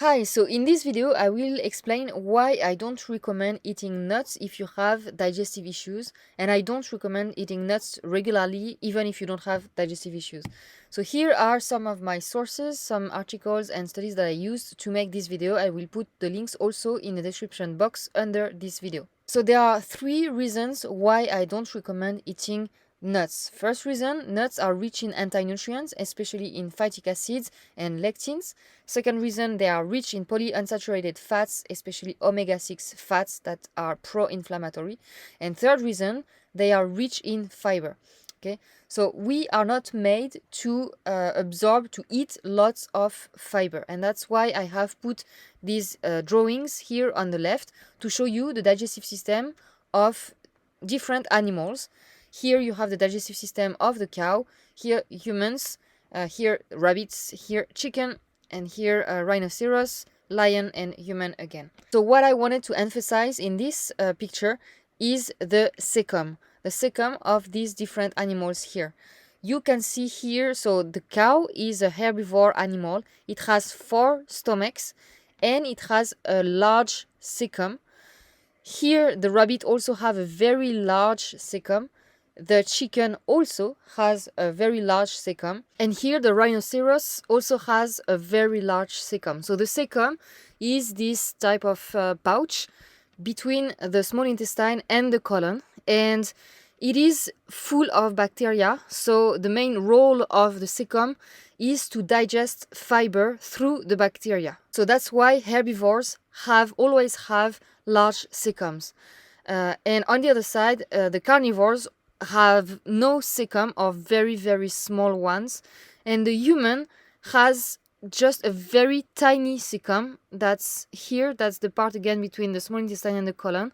Hi, so in this video I will explain why I don't recommend eating nuts if you have digestive issues, and I don't recommend eating nuts regularly even if you don't have digestive issues. So here are some of my sources, some articles and studies that I used to make this video. I will put the links also in the description box under this video. So there are 3 reasons why I don't recommend eating nuts. First reason, nuts are rich in anti-nutrients, especially in phytic acids and lectins. Second reason, they are rich in polyunsaturated fats, especially omega-6 fats that are pro-inflammatory. And third reason, they are rich in fiber. Okay, so we are not made to to eat lots of fiber, and that's why I have put these drawings here on the left to show you the digestive system of different animals. Here you have the digestive system of the cow, here humans, here rabbits, here chicken, and here rhinoceros, lion, and human again. So what I wanted to emphasize in this picture is the cecum of these different animals here. You can see here, so the cow is a herbivore animal. It has 4 stomachs and it has a large cecum. Here the rabbit also have a very large cecum. The chicken also has a very large cecum. And here the rhinoceros also has a very large cecum. So the cecum is this type of pouch between the small intestine and the colon, and it is full of bacteria. So the main role of the cecum is to digest fiber through the bacteria. So that's why herbivores always have large cecums. And on the other side, the carnivores have no cecum or very, very small ones. And the human has just a very tiny cecum. That's here, that's the part again between the small intestine and the colon.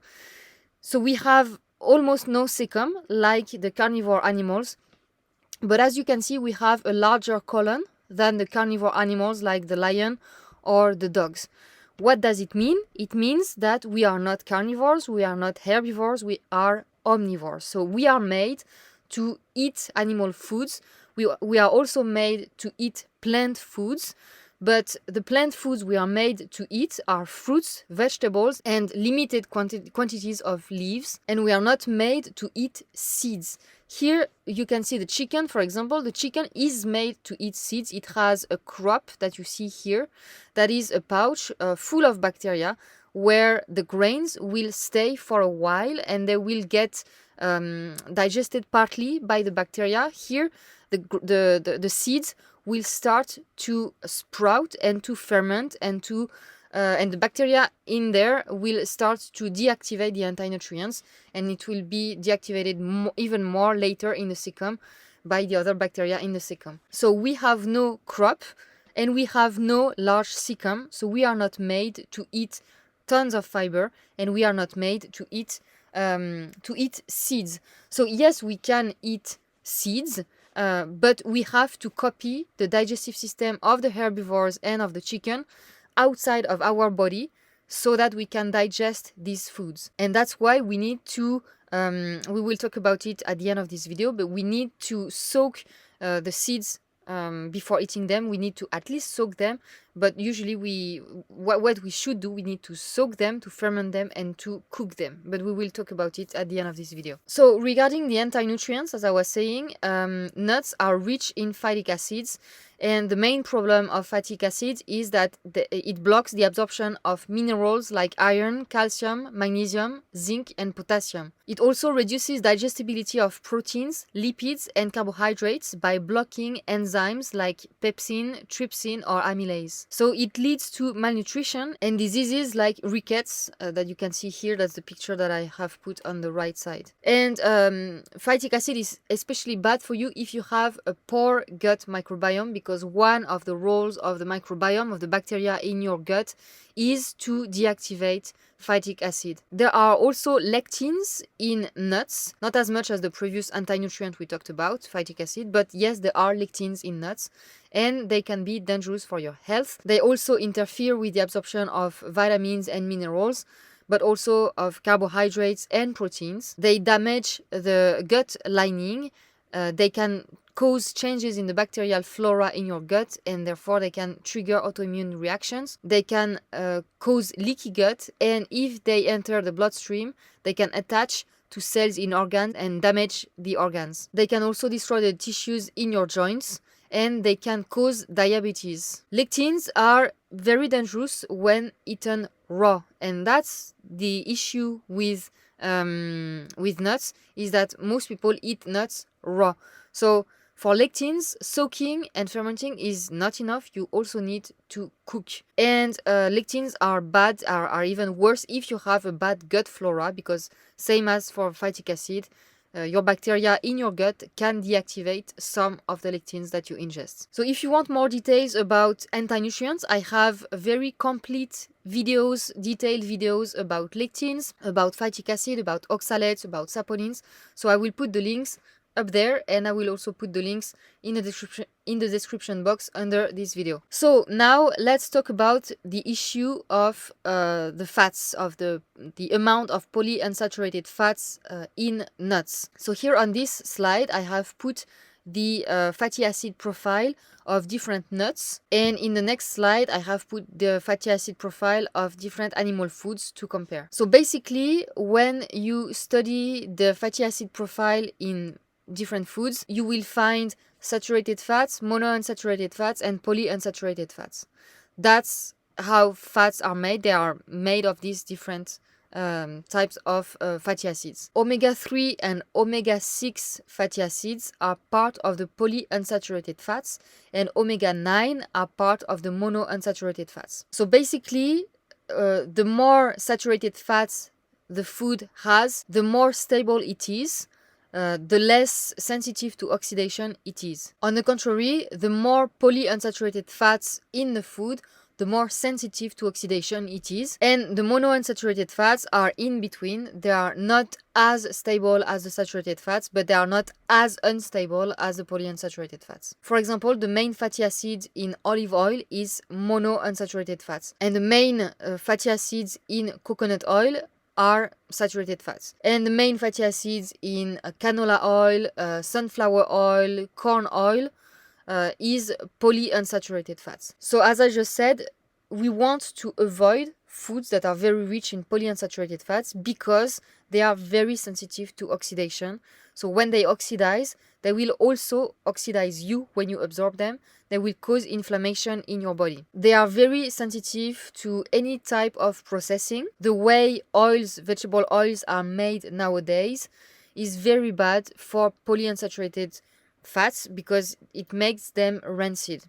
So we have almost no cecum like the carnivore animals. But as you can see, we have a larger colon than the carnivore animals like the lion or the dogs. What does it mean? It means that we are not carnivores, we are not herbivores, we are omnivores. So we are made to eat animal foods. We are also made to eat plant foods, but the plant foods we are made to eat are fruits, vegetables, and limited quantities of leaves, and we are not made to eat seeds. Here you can see the chicken, for example. The chicken is made to eat seeds. It has a crop that you see here, that is a pouch full of bacteria, where the grains will stay for a while and they will get digested partly by the bacteria. Here the seeds will start to sprout and to ferment, and the bacteria in there will start to deactivate the anti-nutrients, and it will be deactivated even more later in the cecum by the other bacteria in the cecum. So we have no crop and we have no large cecum, so we are not made to eat tons of fiber, and we are not made to eat seeds. So yes, we can eat seeds, but we have to copy the digestive system of the herbivores and of the chicken outside of our body so that we can digest these foods. And that's why we need to, we will talk about it at the end of this video, but we need to soak the seeds before eating them. We need to at least soak them, but usually what we should do, we need to soak them, to ferment them, and to cook them, but we will talk about it at the end of this video. So regarding the anti-nutrients, as I was saying, nuts are rich in phytic acids, and the main problem of phytic acids is that it blocks the absorption of minerals like iron, calcium, magnesium, zinc, and potassium. It also reduces digestibility of proteins, lipids, and carbohydrates by blocking enzymes like pepsin, trypsin, or amylase. So it leads to malnutrition and diseases like rickets that you can see here. That's the picture that I have put on the right side. And phytic acid is especially bad for you if you have a poor gut microbiome, because one of the roles of the microbiome, of the bacteria in your gut, is to deactivate phytic acid. There are also lectins in nuts, not as much as the previous anti-nutrient we talked about, phytic acid, but yes, there are lectins in nuts, and they can be dangerous for your health. They also interfere with the absorption of vitamins and minerals, but also of carbohydrates and proteins. They damage the gut lining, they can cause changes in the bacterial flora in your gut, and therefore they can trigger autoimmune reactions. They can cause leaky gut, and if they enter the bloodstream, they can attach to cells in organs and damage the organs. They can also destroy the tissues in your joints, and they can cause diabetes. Lectins are very dangerous when eaten raw, and that's the issue with nuts, is that most people eat nuts raw. So for lectins, soaking and fermenting is not enough. You also need to cook. And lectins are bad, are even worse if you have a bad gut flora, because same as for phytic acid, your bacteria in your gut can deactivate some of the lectins that you ingest. So if you want more details about anti-nutrients, I have very complete videos, detailed videos about lectins, about phytic acid, about oxalates, about saponins. So I will put the links up there, and I will also put the links in the description box under this video. So now let's talk about the issue of the fats, of the amount of polyunsaturated fats in nuts. So here on this slide I have put the fatty acid profile of different nuts, and in the next slide I have put the fatty acid profile of different animal foods to compare. So basically, when you study the fatty acid profile in different foods, you will find saturated fats, monounsaturated fats, and polyunsaturated fats. That's how fats are made. They are made of these different types of fatty acids. Omega-3 and omega-6 fatty acids are part of the polyunsaturated fats, and omega-9 are part of the monounsaturated fats. So basically, the more saturated fats the food has, the more stable it is, the less sensitive to oxidation it is. On the contrary, the more polyunsaturated fats in the food, the more sensitive to oxidation it is. And the monounsaturated fats are in between. They are not as stable as the saturated fats, but they are not as unstable as the polyunsaturated fats. For example, the main fatty acid in olive oil is monounsaturated fats, and the main fatty acids in coconut oil are saturated fats. And the main fatty acids in canola oil, sunflower oil, corn oil is polyunsaturated fats. So as I just said, we want to avoid foods that are very rich in polyunsaturated fats because they are very sensitive to oxidation. So when they oxidize, they will also oxidize you when you absorb them. They will cause inflammation in your body. They are very sensitive to any type of processing. The way oils, vegetable oils, are made nowadays is very bad for polyunsaturated fats because it makes them rancid.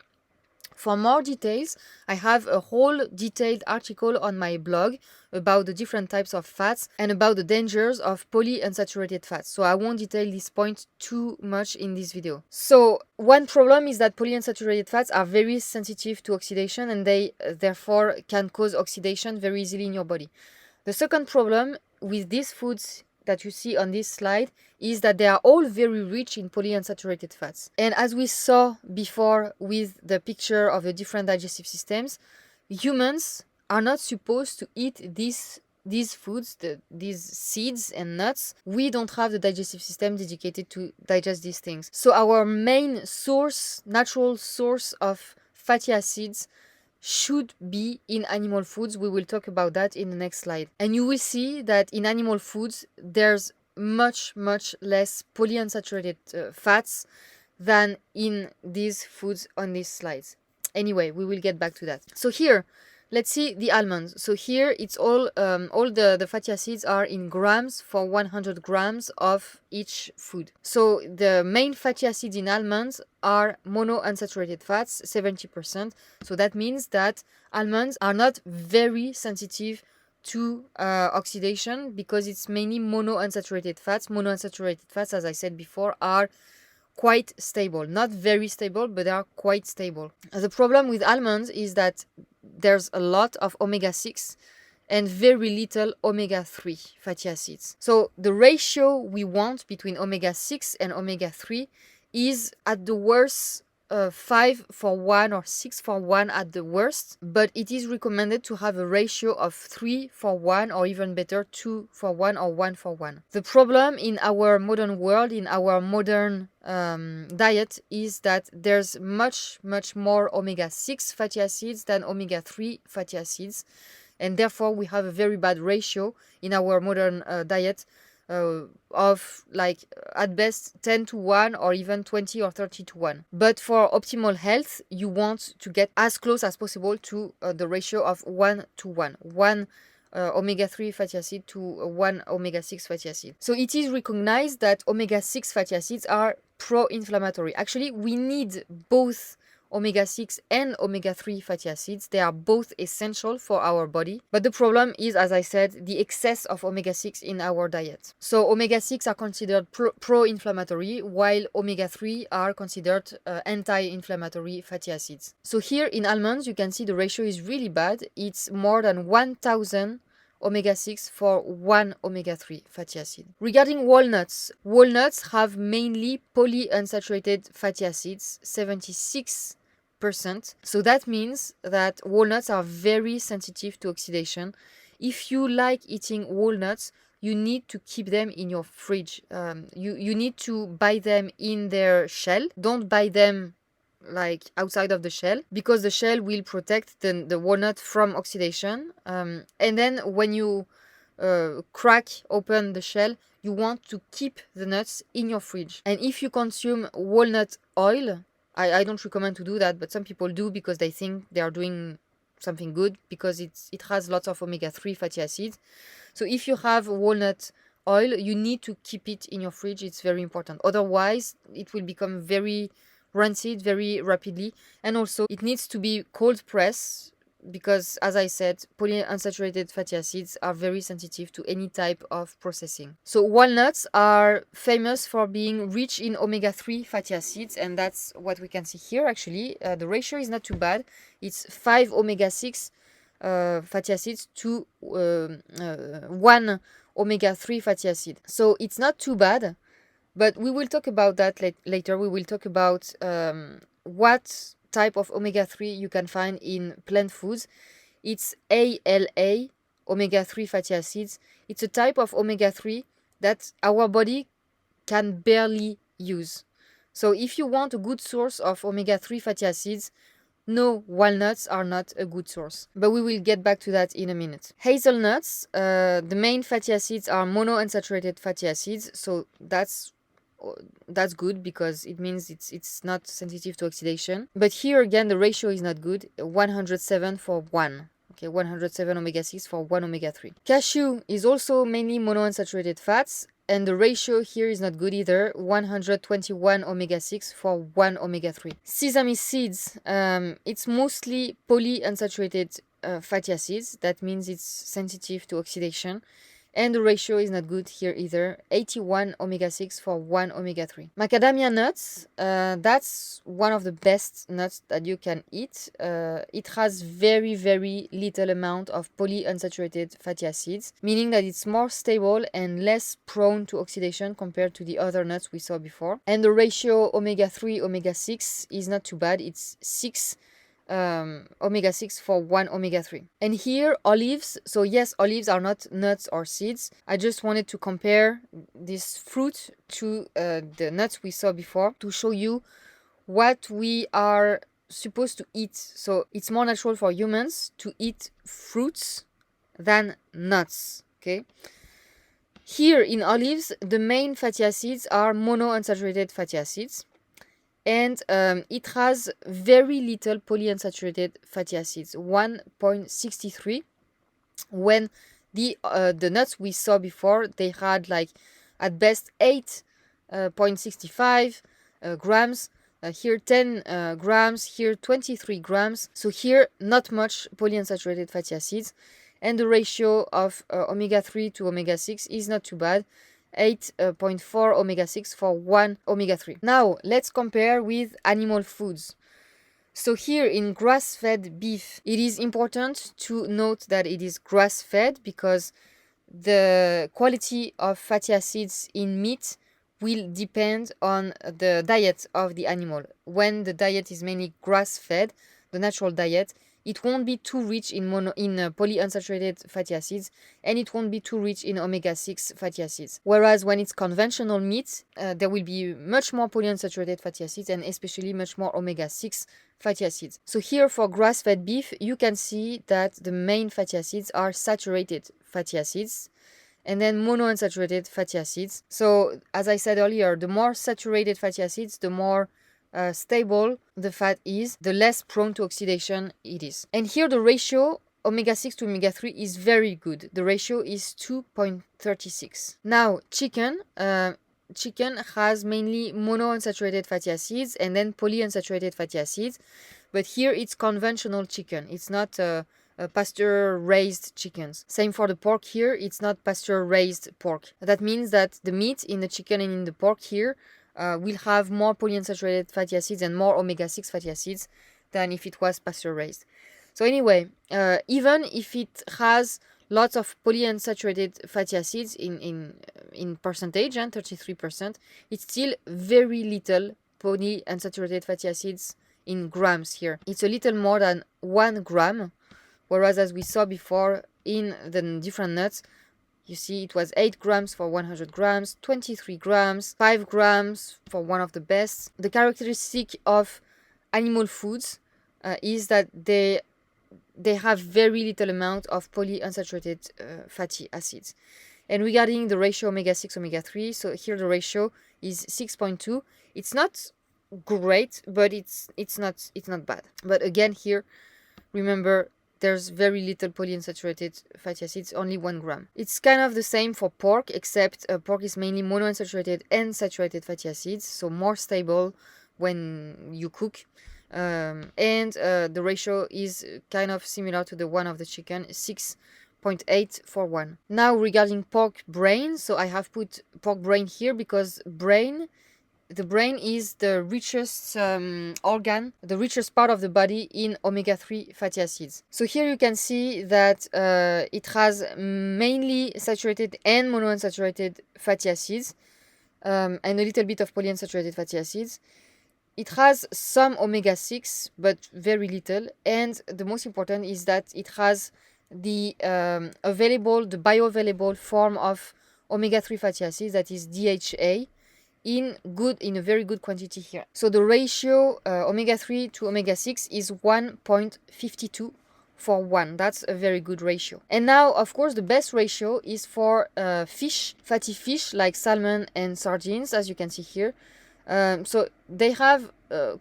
For more details, I have a whole detailed article on my blog about the different types of fats and about the dangers of polyunsaturated fats. So I won't detail this point too much in this video. So one problem is that polyunsaturated fats are very sensitive to oxidation, and they therefore can cause oxidation very easily in your body. The second problem with these foods that you see on this slide is that they are all very rich in polyunsaturated fats. And as we saw before with the picture of the different digestive systems, humans are not supposed to eat these foods, these seeds and nuts. We don't have the digestive system dedicated to digest these things. So our main source, natural source of fatty acids should be in animal foods. We will talk about that in the next slide. And you will see that in animal foods, there's much less polyunsaturated fats than in these foods on these slides. Anyway, we will get back to that. So here, let's see the almonds. So here it's all the fatty acids are in grams for 100 grams of each food. So the main fatty acids in almonds are monounsaturated fats, 70%. So that means that almonds are not very sensitive to oxidation because it's mainly monounsaturated fats. Monounsaturated fats, as I said before, are quite stable. Not very stable, but they are quite stable. The problem with almonds is that there's a lot of omega-6 and very little omega-3 fatty acids. So the ratio we want between omega-6 and omega-3 is at the worst 5 for 1 or 6 for 1 at the worst, but it is recommended to have a ratio of 3 for 1 or even better 2 for 1 or 1 for 1. The problem in our modern world, in our modern diet, is that there's much more omega-6 fatty acids than omega-3 fatty acids, and therefore we have a very bad ratio in our modern diet of like at best 10 to 1 or even 20 or 30 to 1. But for optimal health, you want to get as close as possible to the ratio of 1 to 1. 1 omega-3 fatty acid to 1 omega-6 fatty acid. So it is recognized that omega-6 fatty acids are pro-inflammatory. Actually, we need both omega-6 and omega-3 fatty acids. They are both essential for our body. But the problem is, as I said, the excess of omega-6 in our diet. So omega-6 are considered pro-inflammatory, while omega-3 are considered anti-inflammatory fatty acids. So here in almonds, you can see the ratio is really bad. It's more than 1000 omega-6 for 1 omega-3 fatty acid. Regarding walnuts, walnuts have mainly polyunsaturated fatty acids, 76%. So that means that walnuts are very sensitive to oxidation. If you like eating walnuts, you need to keep them in your fridge. You need to buy them in their shell. Don't buy them like outside of the shell, because the shell will protect the walnut from oxidation. And then when you crack open the shell, you want to keep the nuts in your fridge. And if you consume walnut oil, I don't recommend to do that, but some people do because they think they are doing something good because it has lots of omega-3 fatty acids. So if you have walnut oil, you need to keep it in your fridge. It's very important. Otherwise, it will become very rancid very rapidly. And also, it needs to be cold pressed because, as I said, polyunsaturated fatty acids are very sensitive to any type of processing. So walnuts are famous for being rich in omega-3 fatty acids, and that's what we can see here actually. The ratio is not too bad. It's 5 omega-6 fatty acids to 1 omega-3 fatty acid. So it's not too bad, but we will talk about that later. We will talk about what type of omega-3 you can find in plant foods. It's ALA, omega-3 fatty acids. It's a type of omega-3 that our body can barely use. So if you want a good source of omega-3 fatty acids, no, walnuts are not a good source. But we will get back to that in a minute. Hazelnuts, the main fatty acids are monounsaturated fatty acids. So that's good because it means it's not sensitive to oxidation. But here again, the ratio is not good. 107 for 1. Okay, 107 omega-6 for 1 omega-3. Cashew is also mainly monounsaturated fats, and the ratio here is not good either. 121 omega-6 for 1 omega-3. Sesame seeds, it's mostly polyunsaturated fatty acids. That means it's sensitive to oxidation. And the ratio is not good here either. 81 omega-6 for 1 omega-3. Macadamia nuts, that's one of the best nuts that you can eat. It has very little amount of polyunsaturated fatty acids, meaning that it's more stable and less prone to oxidation compared to the other nuts we saw before. And the ratio omega-3, omega-6 is not too bad. It's 6 omega-6 for 1 omega-3. And here olives, so yes, olives are not nuts or seeds. I just wanted to compare this fruit to the nuts we saw before to show you what we are supposed to eat. So it's more natural for humans to eat fruits than nuts. Okay, here in olives, the main fatty acids are monounsaturated fatty acids. And it has very little polyunsaturated fatty acids, 1.63, when the nuts we saw before, they had like at best 8.65 grams, here 10 grams, here 23 grams. So here not much polyunsaturated fatty acids, and the ratio of omega-3 to omega-6 is not too bad. 8.4 omega-6 for 1 omega-3. Now, let's compare with animal foods. So here in grass-fed beef, it is important to note that it is grass-fed because the quality of fatty acids in meat will depend on the diet of the animal. When the diet is mainly grass-fed, the natural diet, it won't be too rich in polyunsaturated fatty acids, and it won't be too rich in omega-6 fatty acids. Whereas when it's conventional meat, there will be much more polyunsaturated fatty acids and especially much more omega-6 fatty acids. So here for grass-fed beef, you can see that the main fatty acids are saturated fatty acids and then monounsaturated fatty acids. So as I said earlier, the more saturated fatty acids, the more stable the fat is, the less prone to oxidation it is. And here the ratio omega-6 to omega-3 is very good. The ratio is 2.36. Now chicken has mainly monounsaturated fatty acids and then polyunsaturated fatty acids, but here it's conventional chicken. It's not pasture-raised chickens. Same for the pork here, it's not pasture-raised pork. That means that the meat in the chicken and in the pork here will have more polyunsaturated fatty acids and more omega-6 fatty acids than if it was pasture-raised. So anyway, even if it has lots of polyunsaturated fatty acids in percentage, 33%, it's still very little polyunsaturated fatty acids in grams here. It's a little more than 1 gram, whereas as we saw before in the different nuts, you see it was 8 grams for 100 grams, 23 grams, 5 grams for one of the best. The characteristic of animal foods is that they have very little amount of polyunsaturated fatty acids. And regarding the ratio omega-6, omega-3, so here the ratio is 6.2. It's not great, but it's not bad. But again here, remember, there's very little polyunsaturated fatty acids, only 1 gram. It's kind of the same for pork, except pork is mainly monounsaturated and saturated fatty acids, so more stable when you cook. And the ratio is kind of similar to the one of the chicken, 6.8 for 1. Now regarding pork brain, so I have put pork brain here because the brain is the richest organ, the richest part of the body in omega-3 fatty acids. So here you can see that it has mainly saturated and monounsaturated fatty acids and a little bit of polyunsaturated fatty acids. It has some omega-6, but very little. And the most important is that it has the bioavailable form of omega-3 fatty acids, that is DHA, in a very good quantity here. So the ratio omega-3 to omega-6 is 1.52 for 1. That's a very good ratio. And now, of course, the best ratio is for fish, fatty fish like salmon and sardines, as you can see here. So they have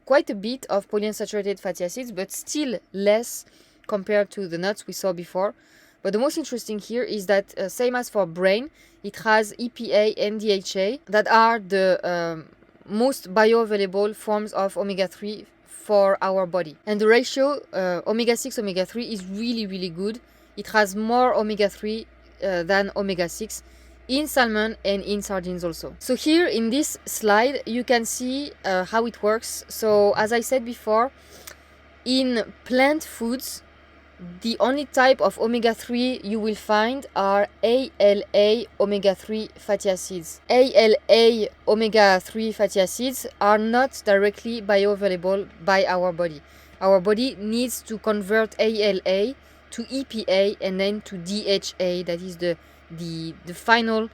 quite a bit of polyunsaturated fatty acids, but still less compared to the nuts we saw before. But the most interesting here is that same as for brain, it has EPA and DHA that are the most bioavailable forms of omega-3 for our body. And the ratio omega-6, omega-3 is really, really good. It has more omega-3 than omega-6 in salmon and in sardines also. So here in this slide, you can see how it works. So as I said before, in plant foods, the only type of omega-3 you will find are ALA omega-3 fatty acids. ALA omega-3 fatty acids are not directly bioavailable by our body. Our body needs to convert ALA to EPA and then to DHA, that is the final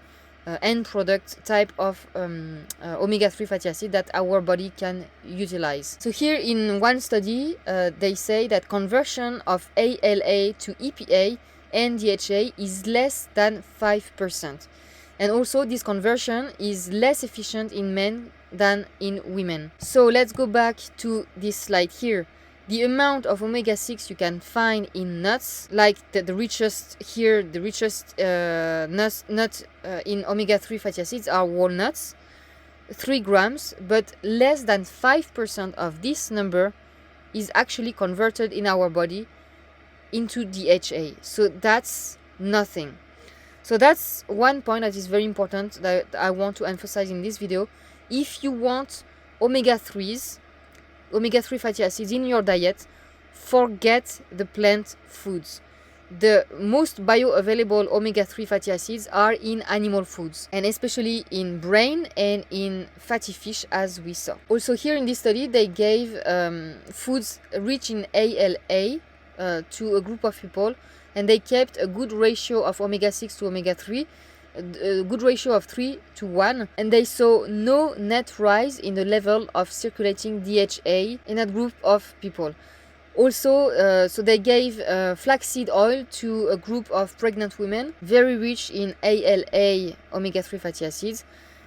end product type of omega-3 fatty acid that our body can utilize. So here in one study, they say that conversion of ALA to EPA and DHA is less than 5%. And also this conversion is less efficient in men than in women. So let's go back to this slide here. The amount of omega-6 you can find in nuts, like the richest here, the richest nut in omega-3 fatty acids are walnuts, 3 grams, but less than 5% of this number is actually converted in our body into DHA. So that's nothing. So that's one point that is very important that I want to emphasize in this video. If you want omega-3 fatty acids in your diet, forget the plant foods. the most bioavailable omega-3 fatty acids are in animal foods, and especially in brain and in fatty fish, as we saw. Also here in this study, they gave foods rich in ALA to a group of people, and they kept a good ratio of omega-6 to omega-3, a good ratio of 3 to 1, and they saw no net rise in the level of circulating DHA in that group of people. Also, so they gave flaxseed oil to a group of pregnant women, very rich in ALA, omega-3 fatty acids,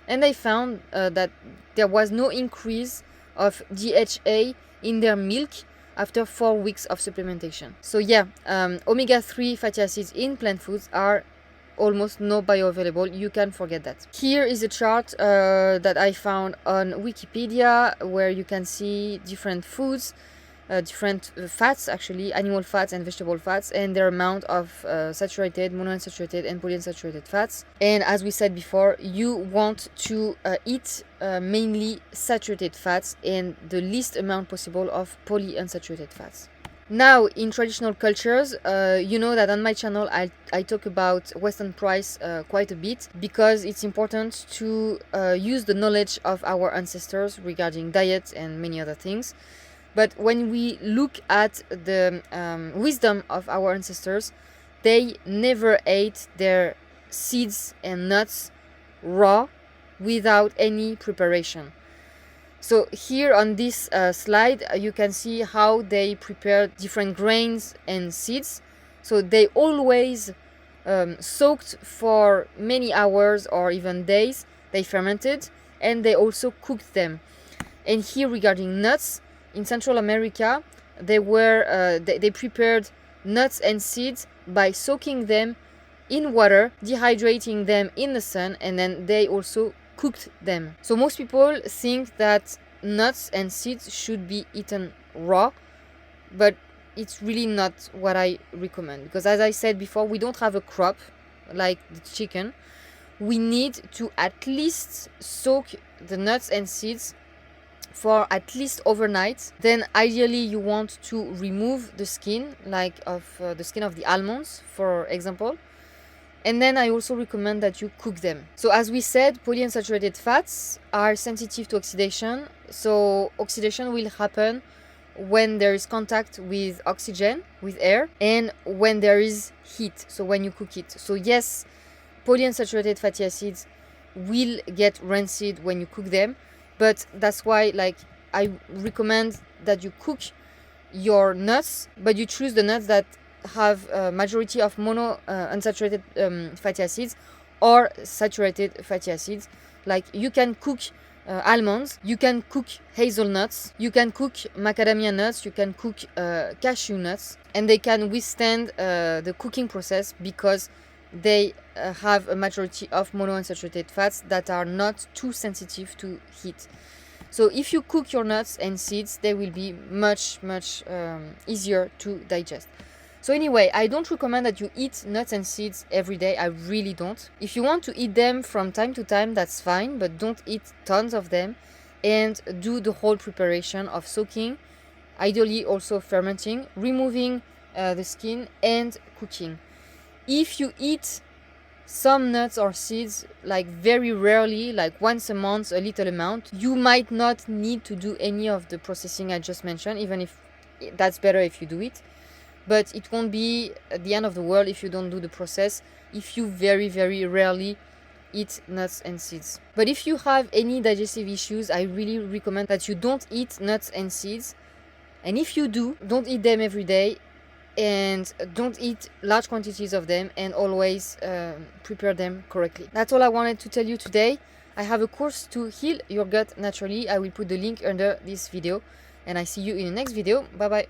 and they found that there was no increase of DHA in their milk after 4 weeks of supplementation. So yeah, omega-3 fatty acids in plant foods are almost no bioavailable. You can forget that. Here is a chart that I found on Wikipedia, where you can see different foods, different fats, actually, animal fats and vegetable fats, and their amount of saturated, monounsaturated and polyunsaturated fats. And as we said before, you want to eat mainly saturated fats and the least amount possible of polyunsaturated fats. Now, in traditional cultures, you know that on my channel I talk about Western price quite a bit, because it's important to use the knowledge of our ancestors regarding diet and many other things. But when we look at the wisdom of our ancestors, they never ate their seeds and nuts raw without any preparation. So here on this slide, you can see how they prepared different grains and seeds. So they always soaked for many hours or even days. They fermented and they also cooked them. And here regarding nuts, in Central America, they prepared nuts and seeds by soaking them in water, dehydrating them in the sun, and then they also cooked them. So most people think that nuts and seeds should be eaten raw, but it's really not what I recommend, because as I said before, we don't have a crop like the chicken. We need to at least soak the nuts and seeds for at least overnight. Then ideally you want to remove the skin, like of the skin of the almonds, for example. And then I also recommend that you cook them. So as we said, polyunsaturated fats are sensitive to oxidation. So oxidation will happen when there is contact with oxygen, with air, and when there is heat, so when you cook it. So yes, polyunsaturated fatty acids will get rancid when you cook them, but that's why, like, I recommend that you cook your nuts, but you choose the nuts that have a majority of unsaturated fatty acids or saturated fatty acids. Like, you can cook almonds, you can cook hazelnuts, you can cook macadamia nuts, you can cook cashew nuts, and they can withstand the cooking process because they have a majority of monounsaturated fats that are not too sensitive to heat. So if you cook your nuts and seeds, they will be much easier to digest. So anyway, I don't recommend that you eat nuts and seeds every day. I really don't. If you want to eat them from time to time, that's fine, but don't eat tons of them, and do the whole preparation of soaking, ideally also fermenting, removing the skin, and cooking. If you eat some nuts or seeds like very rarely, like once a month, a little amount, you might not need to do any of the processing I just mentioned, even if that's better if you do it. But it won't be the end of the world if you don't do the process, if you very rarely eat nuts and seeds. But if you have any digestive issues, I really recommend that you don't eat nuts and seeds. And if you do, don't eat them every day, and don't eat large quantities of them, and always prepare them correctly. That's all I wanted to tell you today. I have a course to heal your gut naturally. I will put the link under this video, and I see you in the next video. Bye bye.